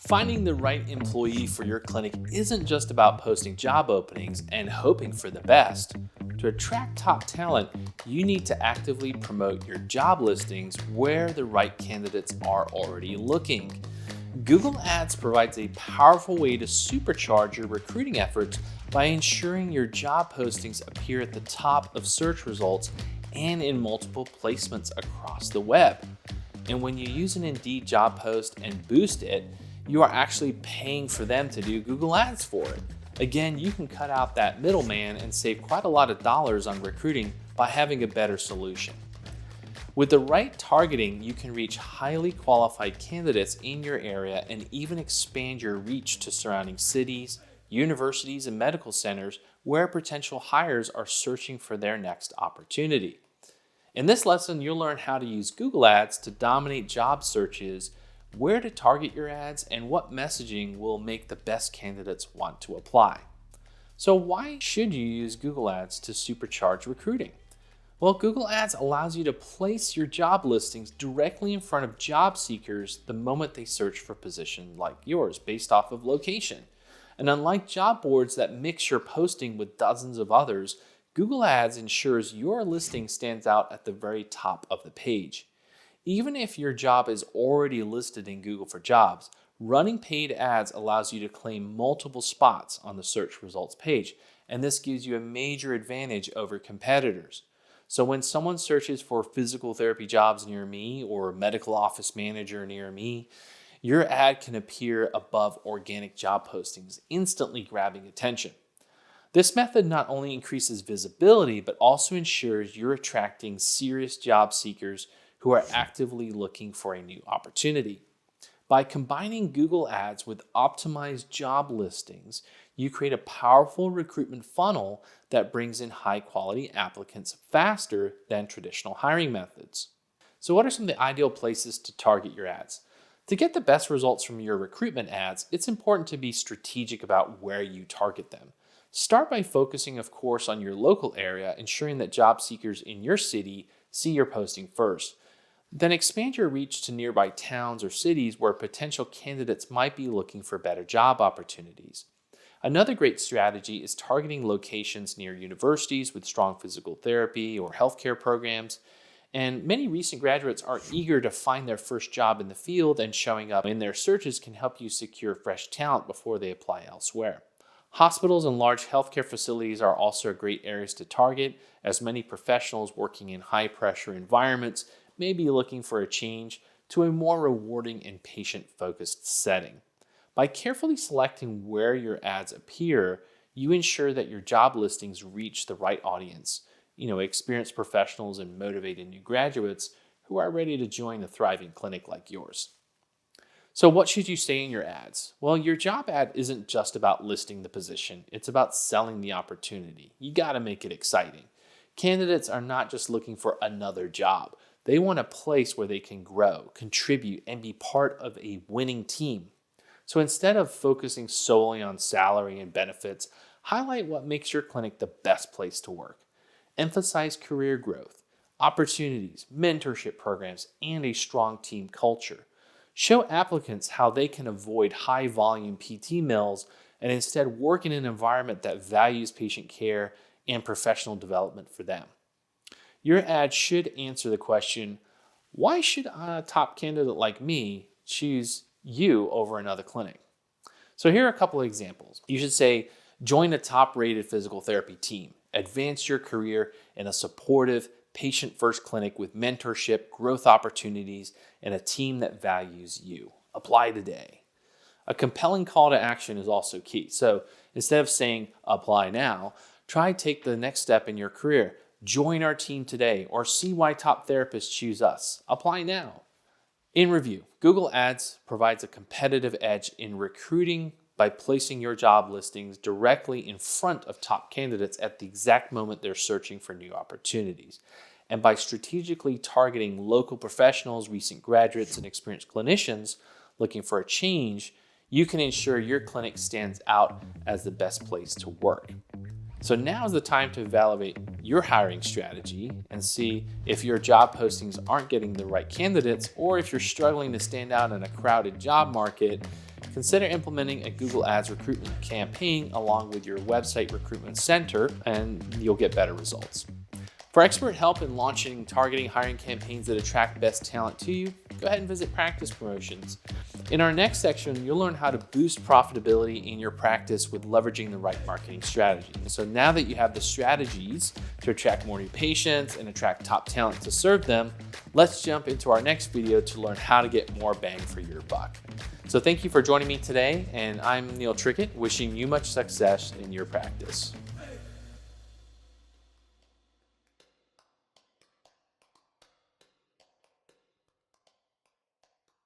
Finding the right employee for your clinic isn't just about posting job openings and hoping for the best. To attract top talent, you need to actively promote your job listings where the right candidates are already looking. Google Ads provides a powerful way to supercharge your recruiting efforts by ensuring your job postings appear at the top of search results and in multiple placements across the web. And when you use an Indeed job post and boost it, you are actually paying for them to do Google Ads for it. Again, you can cut out that middleman and save quite a lot of dollars on recruiting by having a better solution. With the right targeting, you can reach highly qualified candidates in your area and even expand your reach to surrounding cities, universities, and medical centers where potential hires are searching for their next opportunity. In this lesson, you'll learn how to use Google Ads to dominate job searches, where to target your ads, and what messaging will make the best candidates want to apply. So why should you use Google Ads to supercharge recruiting? Well, Google Ads allows you to place your job listings directly in front of job seekers the moment they search for a position like yours based off of location. And unlike job boards that mix your posting with dozens of others, Google Ads ensures your listing stands out at the very top of the page. Even if your job is already listed in Google for Jobs, running paid ads allows you to claim multiple spots on the search results page, and this gives you a major advantage over competitors. So when someone searches for physical therapy jobs near me or medical office manager near me, your ad can appear above organic job postings, instantly grabbing attention. This method not only increases visibility, but also ensures you're attracting serious job seekers who are actively looking for a new opportunity. By combining Google Ads with optimized job listings, you create a powerful recruitment funnel that brings in high-quality applicants faster than traditional hiring methods. So what are some of the ideal places to target your ads? To get the best results from your recruitment ads, it's important to be strategic about where you target them. Start by focusing, of course, on your local area, ensuring that job seekers in your city see your posting first. Then expand your reach to nearby towns or cities where potential candidates might be looking for better job opportunities. Another great strategy is targeting locations near universities with strong physical therapy or healthcare programs. And many recent graduates are eager to find their first job in the field, and showing up in their searches can help you secure fresh talent before they apply elsewhere. Hospitals and large healthcare facilities are also great areas to target, as many professionals working in high-pressure environments may be looking for a change to a more rewarding and patient-focused setting. By carefully selecting where your ads appear, you ensure that your job listings reach the right audience, experienced professionals and motivated new graduates who are ready to join a thriving clinic like yours. So what should you say in your ads? Well, your job ad isn't just about listing the position, it's about selling the opportunity. You got to make it exciting. Candidates are not just looking for another job. They want a place where they can grow, contribute, and be part of a winning team. So instead of focusing solely on salary and benefits, highlight what makes your clinic the best place to work. Emphasize career growth, opportunities, mentorship programs, and a strong team culture. Show applicants how they can avoid high-volume PT mills and instead work in an environment that values patient care and professional development for them. Your ad should answer the question, why should a top candidate like me choose you over another clinic? So here are a couple of examples. You should say, join a top-rated physical therapy team. Advance your career in a supportive, patient-first clinic with mentorship, growth opportunities, and a team that values you. Apply today. A compelling call to action is also key. So instead of saying, apply now, try take the next step in your career. Join our team today, or see why top therapists choose us. Apply now. In review, Google Ads provides a competitive edge in recruiting by placing your job listings directly in front of top candidates at the exact moment they're searching for new opportunities. And by strategically targeting local professionals, recent graduates, and experienced clinicians looking for a change, you can ensure your clinic stands out as the best place to work. So now is the time to evaluate your hiring strategy and see if your job postings aren't getting the right candidates, or if you're struggling to stand out in a crowded job market. consider implementing a Google Ads recruitment campaign along with your website recruitment center, and you'll get better results. For expert help in launching, targeting, hiring campaigns that attract best talent to you, go ahead and visit Practice Promotions. In our next section, you'll learn how to boost profitability in your practice with leveraging the right marketing strategy. So now that you have the strategies to attract more new patients and attract top talent to serve them, let's jump into our next video to learn how to get more bang for your buck. So thank you for joining me today, and I'm Neil Trickett, wishing you much success in your practice.